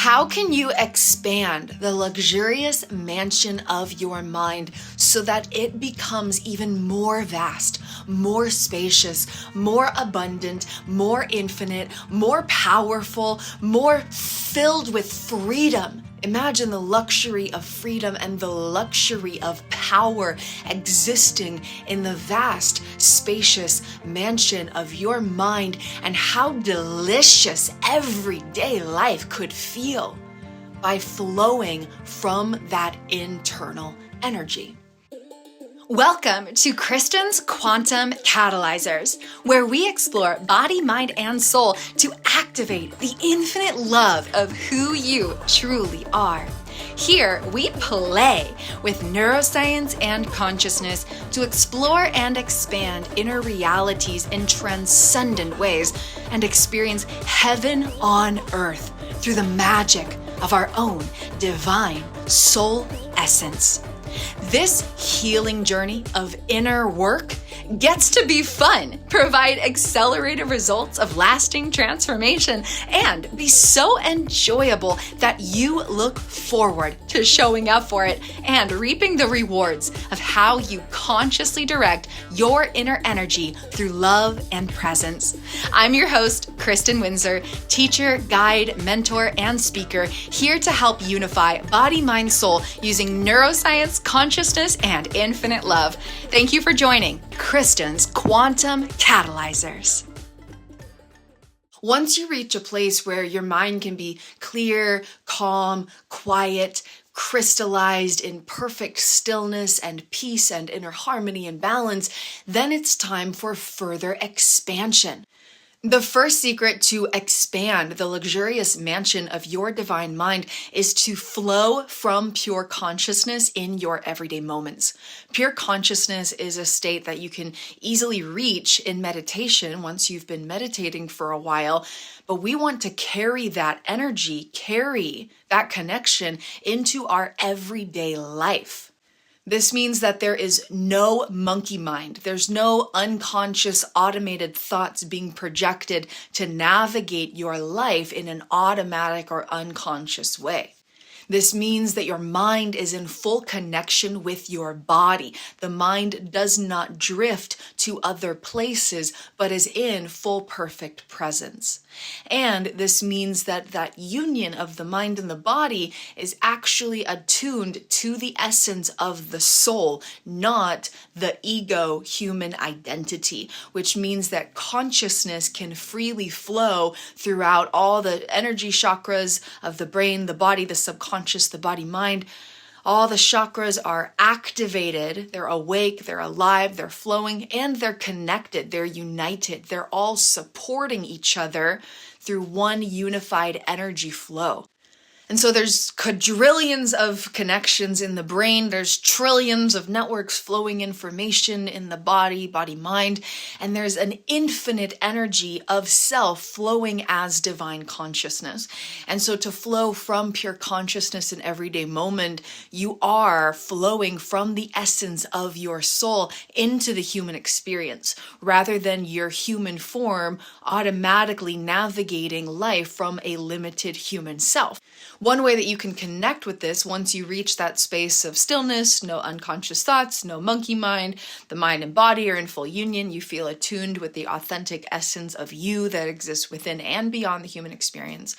How can you expand the luxurious mansion of your mind so that it becomes even more vast, more spacious, more abundant, more infinite, more powerful, more filled with freedom? Imagine the luxury of freedom and the luxury of power existing in the vast, spacious mansion of your mind, and how delicious everyday life could feel by flowing from that internal energy. Welcome to Kristin's Quantum Catalyzers, where we explore body, mind, and soul to activate the infinite love of who you truly are. Here, we play with neuroscience and consciousness to explore and expand inner realities in transcendent ways and experience heaven on earth through the magic of our own divine soul essence. This healing journey of inner work gets to be fun, provide accelerated results of lasting transformation, and be so enjoyable that you look forward to showing up for it and reaping the rewards of how you consciously direct your inner energy through love and presence. I'm your host, Kristin Windsor, teacher, guide, mentor, and speaker, here to help unify body, mind, soul using neuroscience, consciousness, and infinite love. Thank you for joining Kristin's Quantum Catalyzers. Once you reach a place where your mind can be clear, calm, quiet, crystallized in perfect stillness and peace and inner harmony and balance, then it's time for further expansion. The first secret to expand the luxurious mansion of your divine mind is to flow from pure consciousness in your everyday moments. Pure consciousness is a state that you can easily reach in meditation once you've been meditating for a while, but we want to carry that energy, carry that connection into our everyday life. This means that there is no monkey mind. There's no unconscious automated thoughts being projected to navigate your life in an automatic or unconscious way. This means that your mind is in full connection with your body. The mind does not drift to other places, but is in full perfect presence. And this means that that union of the mind and the body is actually attuned to the essence of the soul, not the ego human identity, which means that consciousness can freely flow throughout all the energy chakras of the brain, the body, the subconscious, the body, mind. All the chakras are activated, they're awake, they're alive, they're flowing, and they're connected, they're united. They're all supporting each other through one unified energy flow. And so there's quadrillions of connections in the brain. There's trillions of networks flowing information in the body, mind, and there's an infinite energy of self flowing as divine consciousness. And so to flow from pure consciousness in everyday moment, you are flowing from the essence of your soul into the human experience, rather than your human form automatically navigating life from a limited human self. One way that you can connect with this once you reach that space of stillness, no unconscious thoughts, no monkey mind, the mind and body are in full union, you feel attuned with the authentic essence of you that exists within and beyond the human experience.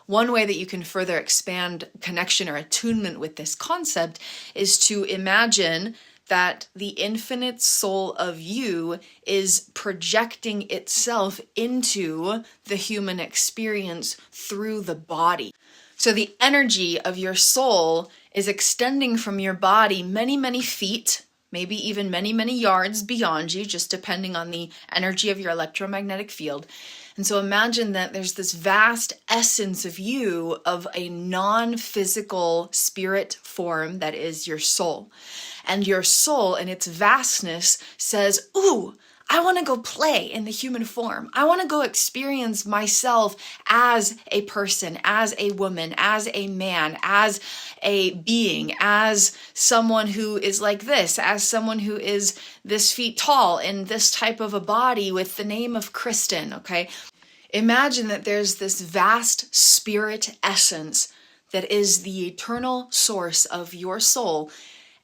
One way that you can further expand connection or attunement with this concept is to imagine that the infinite soul of you is projecting itself into the human experience through the body. So the energy of your soul is extending from your body many, many feet, maybe even many, many yards beyond you, just depending on the energy of your electromagnetic field. And so imagine that there's this vast essence of you, of a non-physical spirit form that is your soul. And your soul in its vastness says, ooh, I want to go play in the human form. I want to go experience myself as a person, as a woman, as a man, as a being, as someone who is like this, as someone who is this feet tall in this type of a body with the name of Kristin, okay? Imagine that there's this vast spirit essence that is the eternal source of your soul,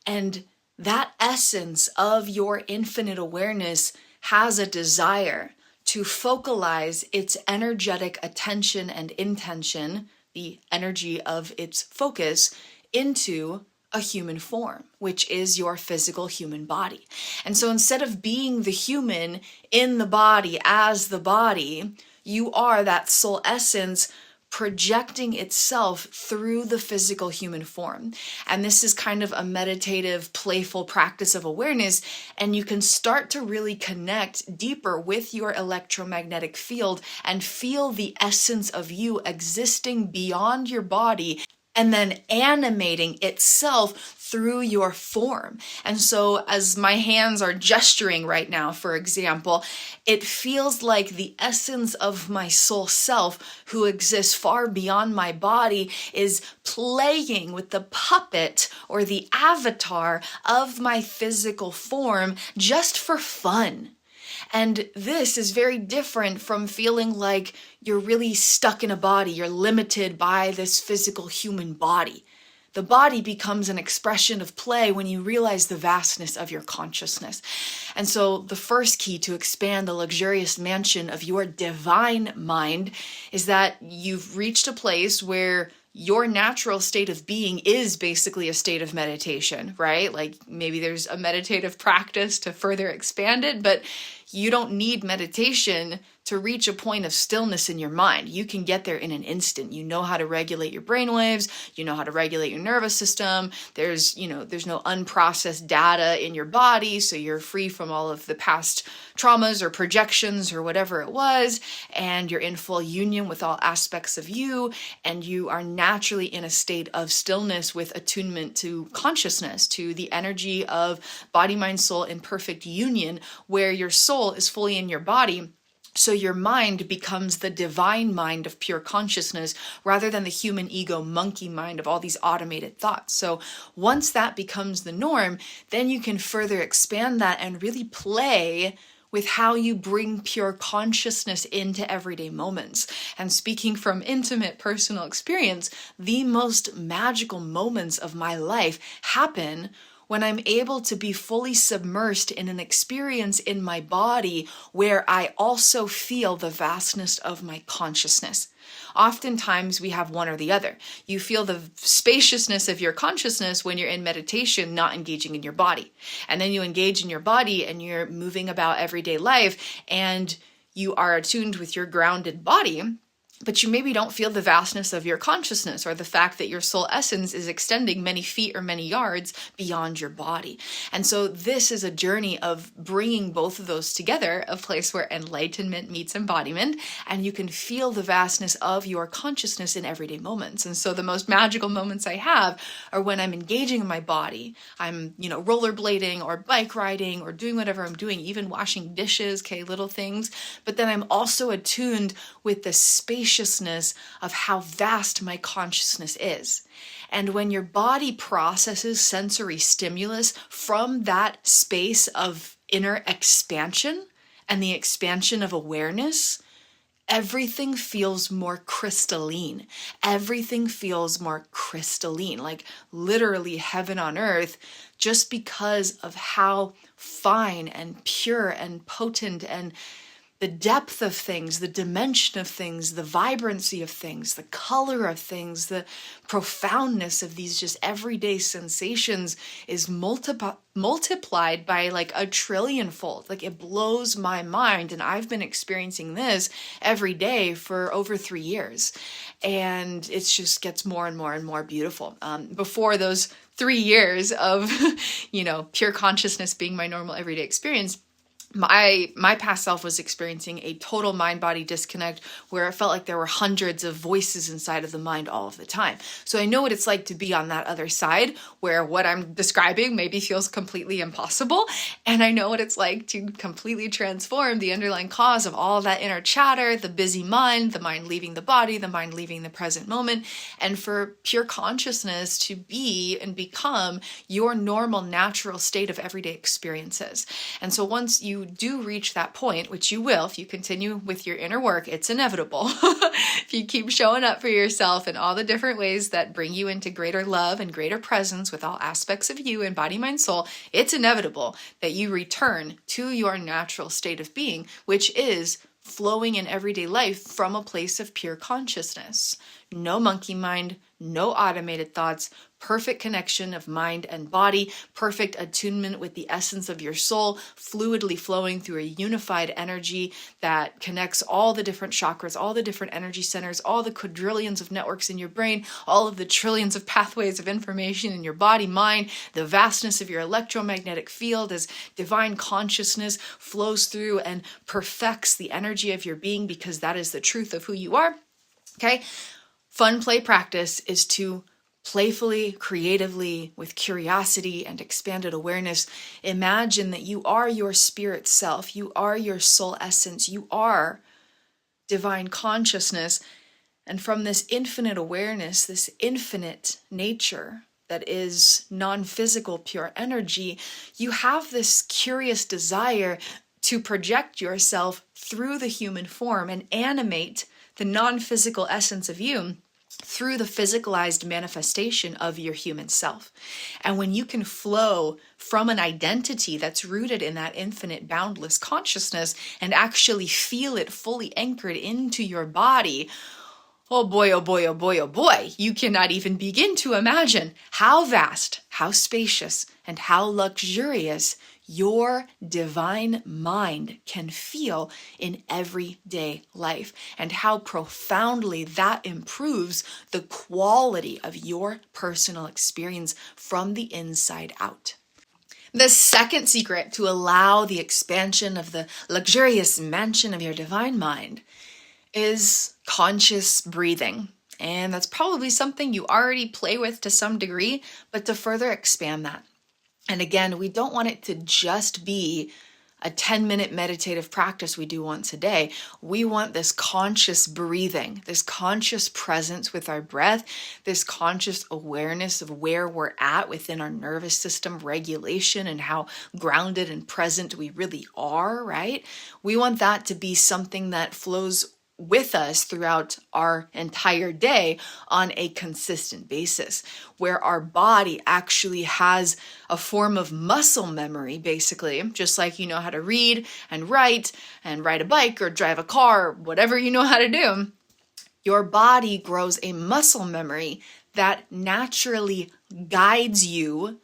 and that essence of your infinite awareness has a desire to focalize its energetic attention and intention, the energy of its focus, into a human form, which is your physical human body. And so instead of being the human in the body as the body, you are that soul essence projecting itself through the physical human form. And this is kind of a meditative, playful practice of awareness, and you can start to really connect deeper with your electromagnetic field and feel the essence of you existing beyond your body and then animating itself through your form. And so as my hands are gesturing right now, for example, it feels like the essence of my soul self, who exists far beyond my body, is playing with the puppet or the avatar of my physical form just for fun. And this is very different from feeling like you're really stuck in a body, you're limited by this physical human body. The body becomes an expression of play when you realize the vastness of your consciousness. And so the first key to expand the luxurious mansion of your divine mind is that you've reached a place where your natural state of being is basically a state of meditation, right? Like maybe there's a meditative practice to further expand it, but you don't need meditation to reach a point of stillness in your mind. You can get there in an instant. You know how to regulate your brainwaves. You know how to regulate your nervous system. There's no unprocessed data in your body, so you're free from all of the past traumas or projections or whatever it was, and you're in full union with all aspects of you, and you are naturally in a state of stillness with attunement to consciousness, to the energy of body, mind, soul in perfect union, where your soul is fully in your body. So your mind becomes the divine mind of pure consciousness rather than the human ego monkey mind of all these automated thoughts. So once that becomes the norm, then you can further expand that and really play with how you bring pure consciousness into everyday moments. And speaking from intimate personal experience, the most magical moments of my life happen when I'm able to be fully submersed in an experience in my body where I also feel the vastness of my consciousness. Oftentimes we have one or the other. You feel the spaciousness of your consciousness when you're in meditation, not engaging in your body. And then you engage in your body and you're moving about everyday life and you are attuned with your grounded body, but you maybe don't feel the vastness of your consciousness or the fact that your soul essence is extending many feet or many yards beyond your body. And so this is a journey of bringing both of those together, a place where enlightenment meets embodiment, and you can feel the vastness of your consciousness in everyday moments. And so the most magical moments I have are when I'm engaging in my body. I'm, rollerblading or bike riding or doing whatever I'm doing, even washing dishes, little things. But then I'm also attuned with the spaciousness of how vast my consciousness is. And when your body processes sensory stimulus from that space of inner expansion and the expansion of awareness, everything feels more crystalline. Everything feels more crystalline, like literally heaven on earth, just because of how fine and pure and potent and the depth of things, the dimension of things, the vibrancy of things, the color of things, the profoundness of these just everyday sensations is multiplied by like a trillionfold. Like it blows my mind. And I've been experiencing this every day for over 3 years. And it just gets more and more and more beautiful. Before those 3 years of, pure consciousness being my normal everyday experience, my past self was experiencing a total mind-body disconnect where it felt like there were hundreds of voices inside of the mind all of the time. So I know what it's like to be on that other side where what I'm describing maybe feels completely impossible. And I know what it's like to completely transform the underlying cause of all that inner chatter, the busy mind, the mind leaving the body, the mind leaving the present moment, and for pure consciousness to be and become your normal, natural state of everyday experiences. And so once you you do reach that point, which you will if you continue with your inner work, it's inevitable. If you keep showing up for yourself in all the different ways that bring you into greater love and greater presence with all aspects of you in body, mind, soul, it's inevitable that you return to your natural state of being, which is flowing in everyday life from a place of pure consciousness. No monkey mind, no automated thoughts, perfect connection of mind and body, perfect attunement with the essence of your soul, fluidly flowing through a unified energy that connects all the different chakras, all the different energy centers, all the quadrillions of networks in your brain, all of the trillions of pathways of information in your body, mind, the vastness of your electromagnetic field as divine consciousness flows through and perfects the energy of your being, because that is the truth of who you are. Okay? Fun play practice is to playfully, creatively, with curiosity and expanded awareness, imagine that you are your spirit self, you are your soul essence, you are divine consciousness. And from this infinite awareness, this infinite nature that is non-physical, pure energy, you have this curious desire to project yourself through the human form and animate the non-physical essence of you through the physicalized manifestation of your human self. And when you can flow from an identity that's rooted in that infinite boundless consciousness and actually feel it fully anchored into your body, oh boy, oh boy, oh boy, oh boy, you cannot even begin to imagine how vast, how spacious, and how luxurious your divine mind can feel in everyday life, and how profoundly that improves the quality of your personal experience from the inside out. The second secret to allow the expansion of the luxurious mansion of your divine mind is conscious breathing. And that's probably something you already play with to some degree, but to further expand that. And again, we don't want it to just be a 10-minute meditative practice we do once a day. We want this conscious breathing, this conscious presence with our breath, this conscious awareness of where we're at within our nervous system regulation and how grounded and present we really are, right? We want that to be something that flows with us throughout our entire day on a consistent basis, where our body actually has a form of muscle memory, basically, just like you know how to read and ride a bike or drive a car, whatever you know how to do. Your body grows a muscle memory that naturally guides you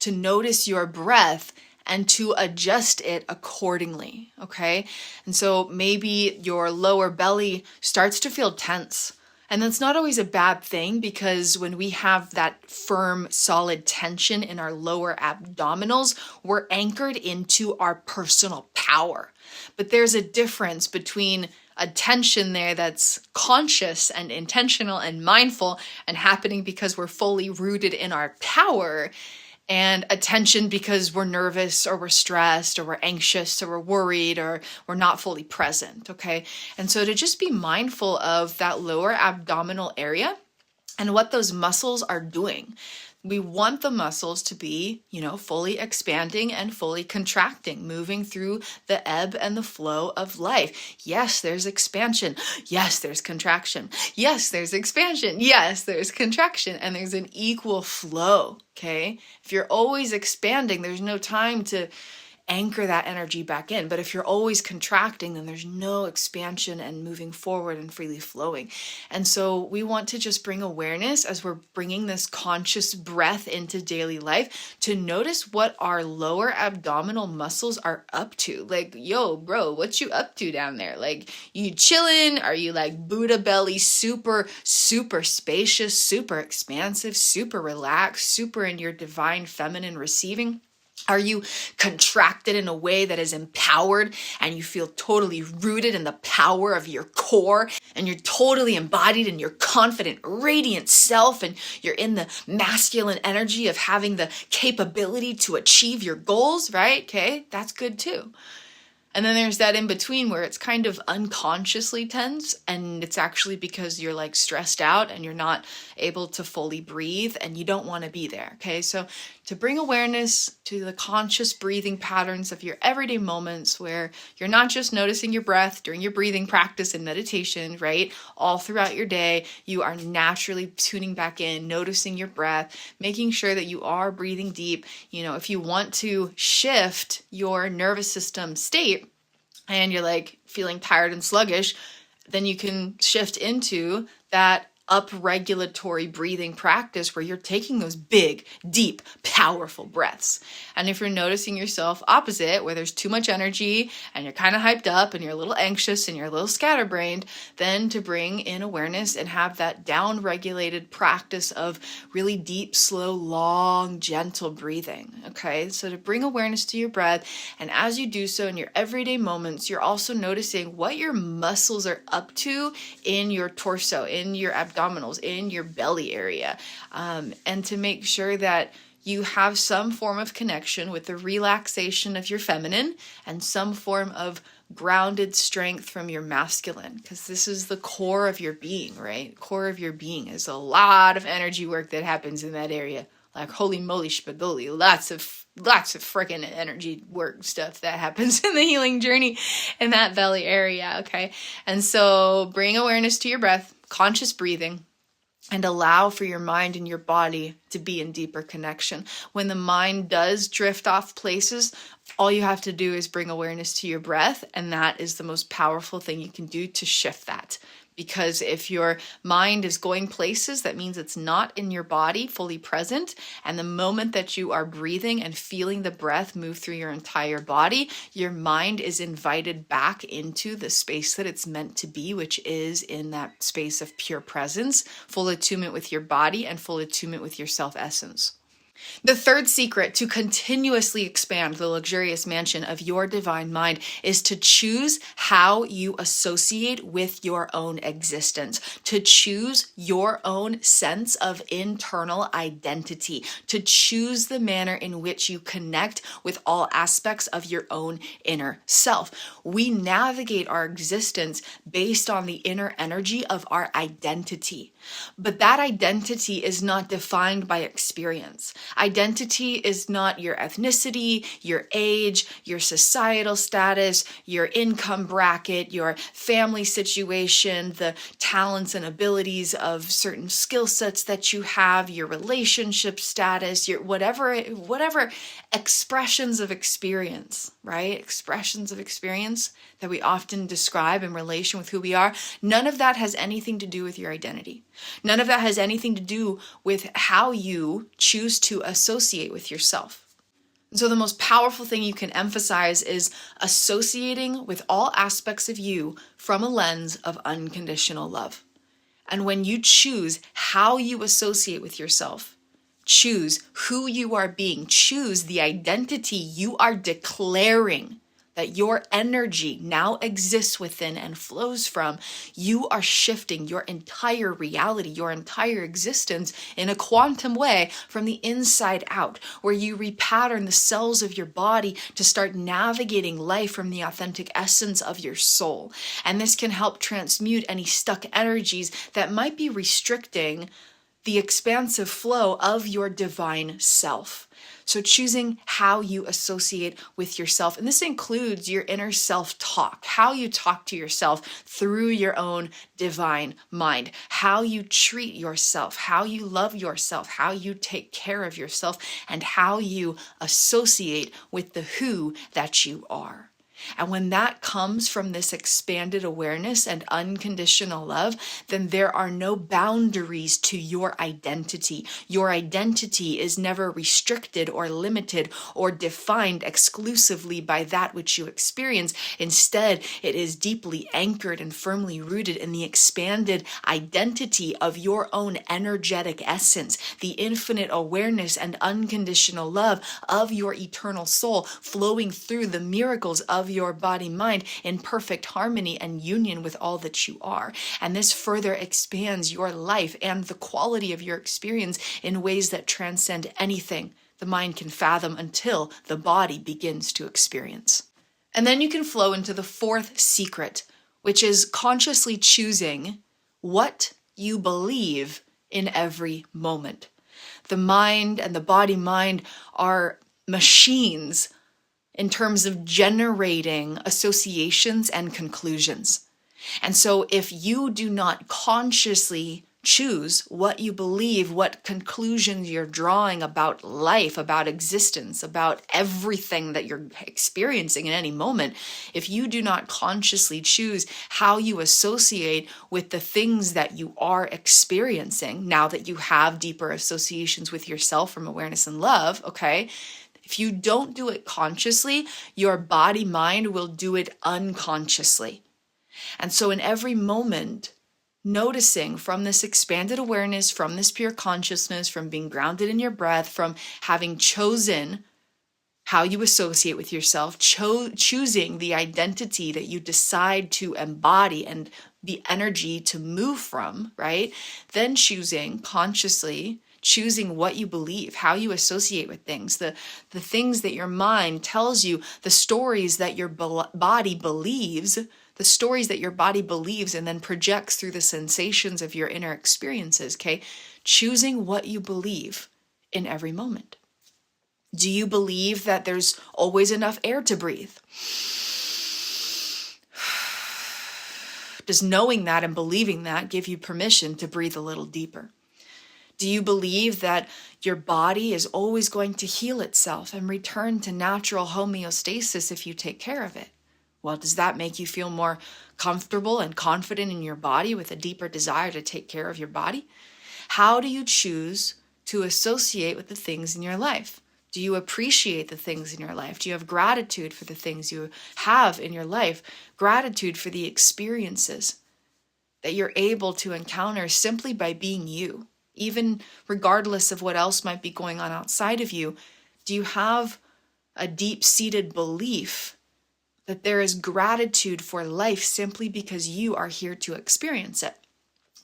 to notice your breath and to adjust it accordingly, okay? And so maybe your lower belly starts to feel tense. And that's not always a bad thing, because when we have that firm, solid tension in our lower abdominals, we're anchored into our personal power. But there's a difference between a tension there that's conscious and intentional and mindful and happening because we're fully rooted in our power, and attention because we're nervous or we're stressed or we're anxious or we're worried or we're not fully present, okay? And so to just be mindful of that lower abdominal area and what those muscles are doing. We want the muscles to be, fully expanding and fully contracting, moving through the ebb and the flow of life. Yes, there's expansion. Yes, there's contraction. Yes, there's expansion. Yes, there's contraction. And there's an equal flow, okay? If you're always expanding, there's no time to anchor that energy back in. But if you're always contracting, then there's no expansion and moving forward and freely flowing. And so we want to just bring awareness as we're bringing this conscious breath into daily life to notice what our lower abdominal muscles are up to. Like, yo, bro, what you up to down there? Like, you chilling? Are you like Buddha belly, super, super spacious, super expansive, super relaxed, super in your divine feminine receiving? Are you contracted in a way that is empowered and you feel totally rooted in the power of your core and you're totally embodied in your confident, radiant self and you're in the masculine energy of having the capability to achieve your goals, right? Okay, that's good too. And then there's that in between where it's kind of unconsciously tense, and it's actually because you're like stressed out and you're not able to fully breathe and you don't want to be there. Okay, so to bring awareness to the conscious breathing patterns of your everyday moments where you're not just noticing your breath during your breathing practice and meditation, right? All throughout your day, you are naturally tuning back in, noticing your breath, making sure that you are breathing deep. You know, if you want to shift your nervous system state, and you're like feeling tired and sluggish, then you can shift into that upregulatory breathing practice where you're taking those big, deep, powerful breaths. And if you're noticing yourself opposite, where there's too much energy and you're kind of hyped up and you're a little anxious and you're a little scatterbrained, then to bring in awareness and have that down-regulated practice of really deep, slow, long, gentle breathing. Okay, so to bring awareness to your breath, and as you do so in your everyday moments, you're also noticing what your muscles are up to in your torso, in your abdominals, in your belly area, and to make sure that you have some form of connection with the relaxation of your feminine and some form of grounded strength from your masculine, because this is the core of your being, right? Core of your being is a lot of energy work that happens in that area. Like holy moly spagoli, lots of freaking energy work stuff that happens in the healing journey in that belly area, okay? And so bring awareness to your breath, conscious breathing, and allow for your mind and your body to be in deeper connection. When the mind does drift off places, all you have to do is bring awareness to your breath, and that is the most powerful thing you can do to shift that. Because if your mind is going places, that means it's not in your body fully present. And the moment that you are breathing and feeling the breath move through your entire body, your mind is invited back into the space that it's meant to be, which is in that space of pure presence, full attunement with your body and full attunement with your self-essence. The third secret to continuously expand the luxurious mansion of your divine mind is to choose how you associate with your own existence, to choose your own sense of internal identity, to choose the manner in which you connect with all aspects of your own inner self. We navigate our existence based on the inner energy of our identity. But that identity is not defined by experience. Identity is not your ethnicity, your age, your societal status, your income bracket, your family situation, the talents and abilities of certain skill sets that you have, your relationship status, your whatever expressions of experience, right? Expressions of experience that we often describe in relation with who we are. None of that has anything to do with your identity. None of that has anything to do with how you choose to associate with yourself. So the most powerful thing you can emphasize is associating with all aspects of you from a lens of unconditional love. And when you choose how you associate with yourself, choose who you are being, choose the identity you are declaring that your energy now exists within and flows from, you are shifting your entire reality, your entire existence in a quantum way from the inside out, where you repattern the cells of your body to start navigating life from the authentic essence of your soul. And this can help transmute any stuck energies that might be restricting the expansive flow of your divine self. So choosing how you associate with yourself, and this includes your inner self-talk, how you talk to yourself through your own divine mind, how you treat yourself, how you love yourself, how you take care of yourself, and how you associate with the who that you are. And when that comes from this expanded awareness and unconditional love, then there are no boundaries to your identity. Your identity is never restricted or limited or defined exclusively by that which you experience. Instead, it is deeply anchored and firmly rooted in the expanded identity of your own energetic essence, the infinite awareness and unconditional love of your eternal soul flowing through the miracles of your body mind in perfect harmony and union with all that you are. And this further expands your life and the quality of your experience in ways that transcend anything the mind can fathom until the body begins to experience. And then you can flow into the fourth secret, which is consciously choosing what you believe in every moment. The mind and the body mind are machines in terms of generating associations and conclusions. And so if you do not consciously choose what you believe, what conclusions you're drawing about life, about existence, about everything that you're experiencing in any moment, if you do not consciously choose how you associate with the things that you are experiencing, now that you have deeper associations with yourself from awareness and love, okay? If you don't do it consciously, your body mind will do it unconsciously. And so in every moment, noticing from this expanded awareness, from this pure consciousness, from being grounded in your breath, from having chosen how you associate with yourself, choosing the identity that you decide to embody and the energy to move from, right? Then consciously choosing what you believe, how you associate with things, the things that your mind tells you, the stories that your body believes, and then projects through the sensations of your inner experiences, okay? Choosing what you believe in every moment. Do you believe that there's always enough air to breathe? Does knowing that and believing that give you permission to breathe a little deeper? Do you believe that your body is always going to heal itself and return to natural homeostasis if you take care of it? Well, does that make you feel more comfortable and confident in your body with a deeper desire to take care of your body? How do you choose to associate with the things in your life? Do you appreciate the things in your life? Do you have gratitude for the things you have in your life? Gratitude for the experiences that you're able to encounter simply by being you, even regardless of what else might be going on outside of you. Do you have a deep-seated belief that there is gratitude for life simply because you are here to experience it?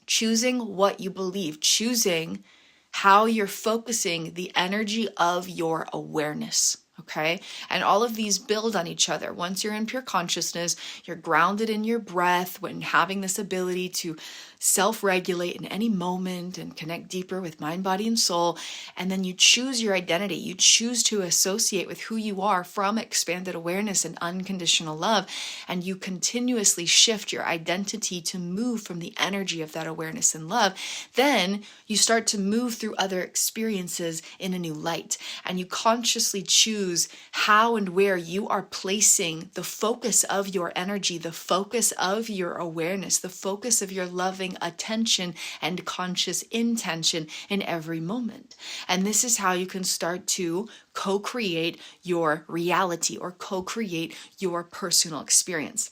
Choosing what you believe, choosing how you're focusing the energy of your awareness, okay? And all of these build on each other. Once you're in pure consciousness, you're grounded in your breath, when having this ability to self-regulate in any moment and connect deeper with mind, body, and soul. And then you choose your identity. You choose to associate with who you are from expanded awareness and unconditional love. And you continuously shift your identity to move from the energy of that awareness and love. Then you start to move through other experiences in a new light. And you consciously choose how and where you are placing the focus of your energy, the focus of your awareness, the focus of your loving attention and conscious intention in every moment. And this is how you can start to co-create your reality or co-create your personal experience.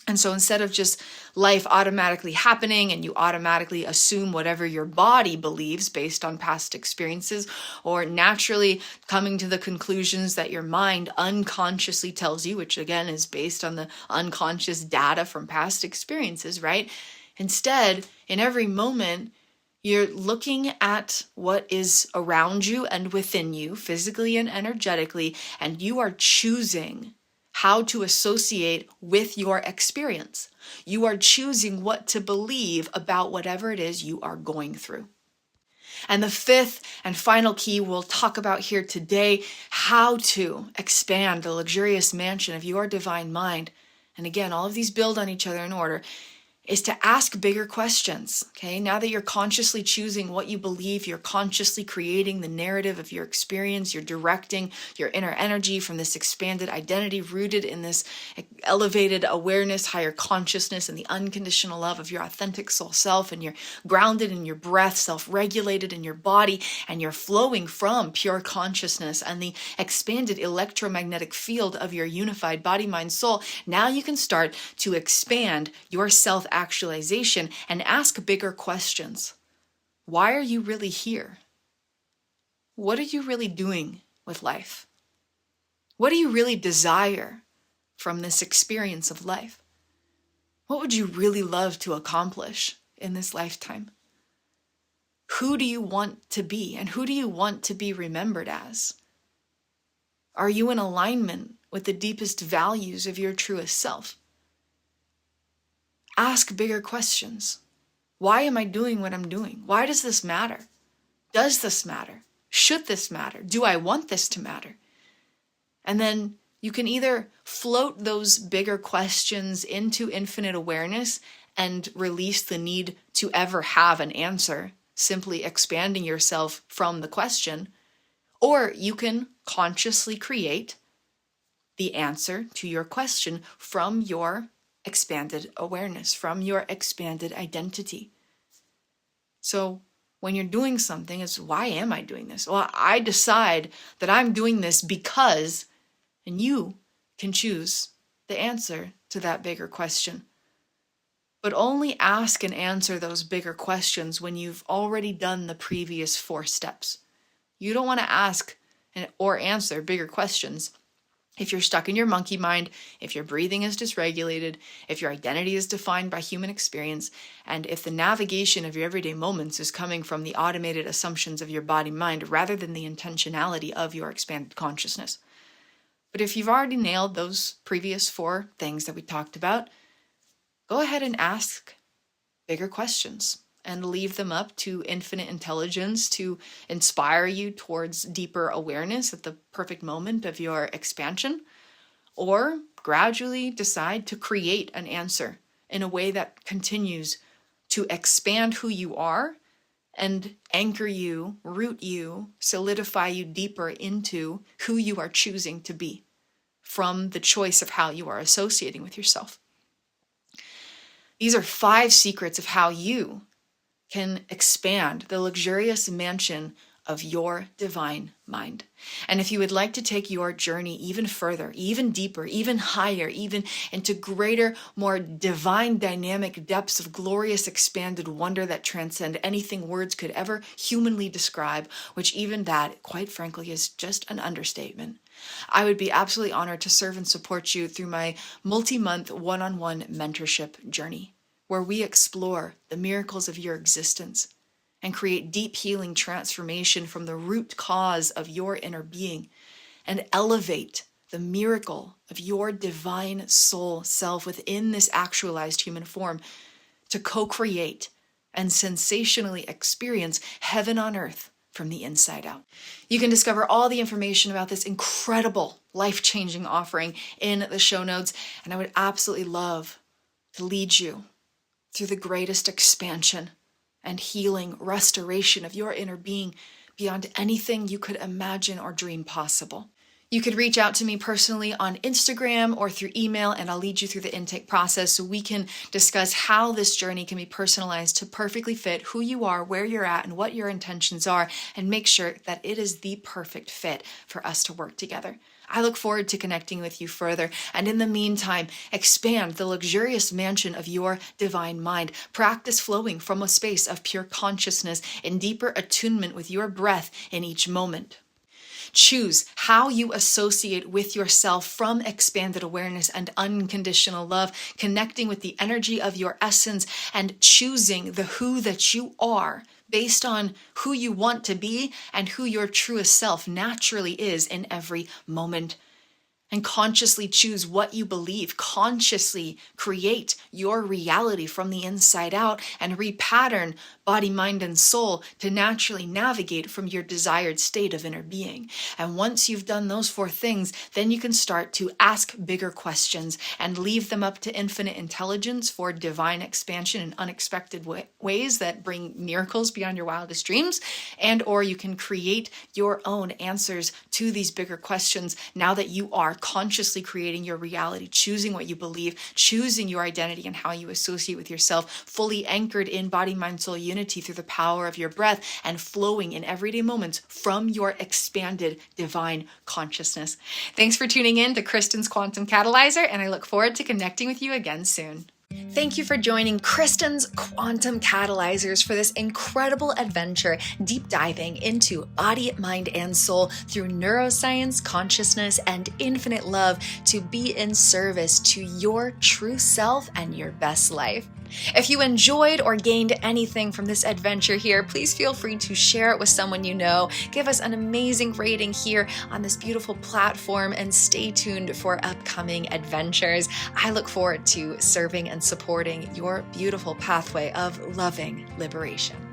And so instead of just life automatically happening and you automatically assume whatever your body believes based on past experiences, or naturally coming to the conclusions that your mind unconsciously tells you, which again is based on the unconscious data from past experiences, right? Instead, in every moment, you're looking at what is around you and within you, physically and energetically, and you are choosing how to associate with your experience. You are choosing what to believe about whatever it is you are going through. And the fifth and final key we'll talk about here today, how to expand the luxurious mansion of your divine mind. And again, all of these build on each other in order, is to ask bigger questions, okay? Now that you're consciously choosing what you believe, you're consciously creating the narrative of your experience, you're directing your inner energy from this expanded identity rooted in this elevated awareness, higher consciousness, and the unconditional love of your authentic soul self, and you're grounded in your breath, self-regulated in your body, and you're flowing from pure consciousness and the expanded electromagnetic field of your unified body, mind, soul. Now you can start to expand your self-actualization and ask bigger questions. Why are you really here? What are you really doing with life? What do you really desire from this experience of life? What would you really love to accomplish in this lifetime? Who do you want to be, and who do you want to be remembered as? Are you in alignment with the deepest values of your truest self. Ask bigger questions. Why am I doing what I'm doing? Why does this matter? Does this matter? Should this matter? Do I want this to matter? And then you can either float those bigger questions into infinite awareness and release the need to ever have an answer, simply expanding yourself from the question, or you can consciously create the answer to your question from your expanded awareness, from your expanded identity. So when you're doing something, it's why am I doing this? Well, I decide that I'm doing this because, and you can choose the answer to that bigger question. But only ask and answer those bigger questions when you've already done the previous 4 steps. You don't want to ask or answer bigger questions if you're stuck in your monkey mind, if your breathing is dysregulated, if your identity is defined by human experience, and if the navigation of your everyday moments is coming from the automated assumptions of your body-mind rather than the intentionality of your expanded consciousness. But if you've already nailed those previous 4 things that we talked about, go ahead and ask bigger questions and leave them up to infinite intelligence to inspire you towards deeper awareness at the perfect moment of your expansion, or gradually decide to create an answer in a way that continues to expand who you are and anchor you, root you, solidify you deeper into who you are choosing to be from the choice of how you are associating with yourself. These are 5 secrets of how you can expand the luxurious mansion of your divine mind. And if you would like to take your journey even further, even deeper, even higher, even into greater, more divine dynamic depths of glorious expanded wonder that transcend anything words could ever humanly describe, which even that, quite frankly, is just an understatement, I would be absolutely honored to serve and support you through my multi-month one-on-one mentorship journey, where we explore the miracles of your existence and create deep healing transformation from the root cause of your inner being and elevate the miracle of your divine soul self within this actualized human form to co-create and sensationally experience heaven on earth from the inside out. You can discover all the information about this incredible life-changing offering in the show notes, and I would absolutely love to lead you through the greatest expansion and healing restoration of your inner being beyond anything you could imagine or dream possible. You could reach out to me personally on Instagram or through email, and I'll lead you through the intake process so we can discuss how this journey can be personalized to perfectly fit who you are, where you're at, and what your intentions are, and make sure that it is the perfect fit for us to work together. I look forward to connecting with you further, and in the meantime, expand the luxurious mansion of your divine mind. Practice flowing from a space of pure consciousness in deeper attunement with your breath in each moment. Choose how you associate with yourself from expanded awareness and unconditional love, connecting with the energy of your essence and choosing the who that you are based on who you want to be and who your truest self naturally is in every moment. And consciously choose what you believe. Consciously create your reality from the inside out and repattern body, mind, and soul to naturally navigate from your desired state of inner being. And once you've done those 4 things, then you can start to ask bigger questions and leave them up to infinite intelligence for divine expansion in unexpected ways that bring miracles beyond your wildest dreams. And or you can create your own answers to these bigger questions now that you are consciously creating your reality, choosing what you believe, choosing your identity and how you associate with yourself, fully anchored in body, mind, soul unity through the power of your breath and flowing in everyday moments from your expanded divine consciousness. Thanks for tuning in to Kristin's Quantum Catalyzer, and I look forward to connecting with you again soon. Thank you for joining Kristin's Quantum Catalyzers for this incredible adventure, deep diving into body, mind, and soul through neuroscience, consciousness, and infinite love to be in service to your true self and your best life. If you enjoyed or gained anything from this adventure here, please feel free to share it with someone you know. Give us an amazing rating here on this beautiful platform and stay tuned for upcoming adventures. I look forward to serving and supporting your beautiful pathway of loving liberation.